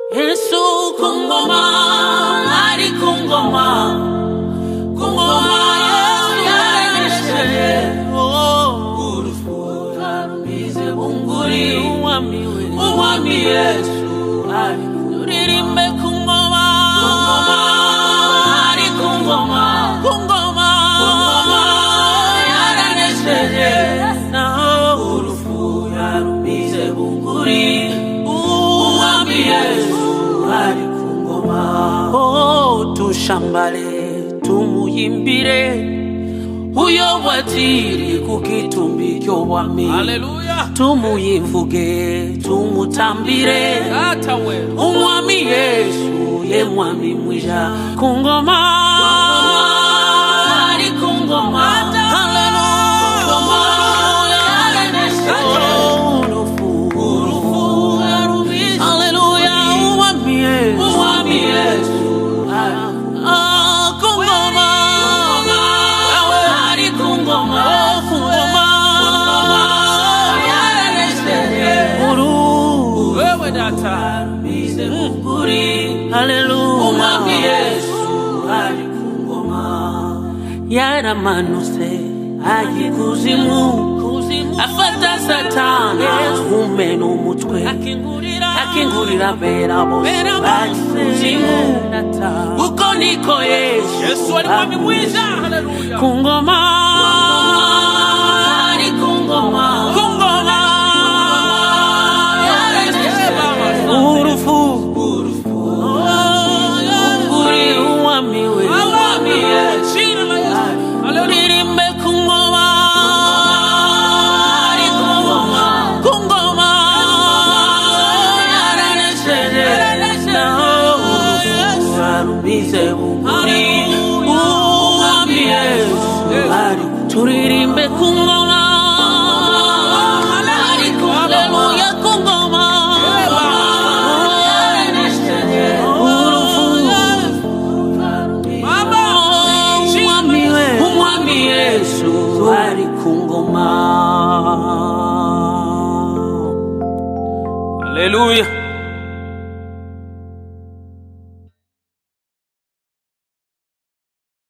Yesu kungoma, ari kungoma, kungoma yaneshe. Urufura rumize bunguri, umwami Yesu ari turirimbe kungoma, ari kungoma, kungoma yaneshe. Urufura rumize bunguri, umwami Yesu ari kungoma. Oh, tushambale tumuyimbire uyo watiri kukitumbi ky'obwami. Haleluya. Tumuyivuge tumutambire umwami Yesu ye mwami mwisha kungoma, ari kungoma. Yaramanuse aye kuzimu, afata satani umena umutwe, akingurira bera bose bari kuzimu. Uko niko Yesu ari mwami mwiza. Kungoma, ari kungoma, kungoma urufu uri umwami we, umwami Yesu. Turirimbe kungoma, ari kungoma, kungoma yaranesheje. Rumize bunguri, umwami Yesu ari turirimbe kungoma, ari kungoma, kungoma yaranesheje. Umwami Yesu ari kungoma. Haleluya.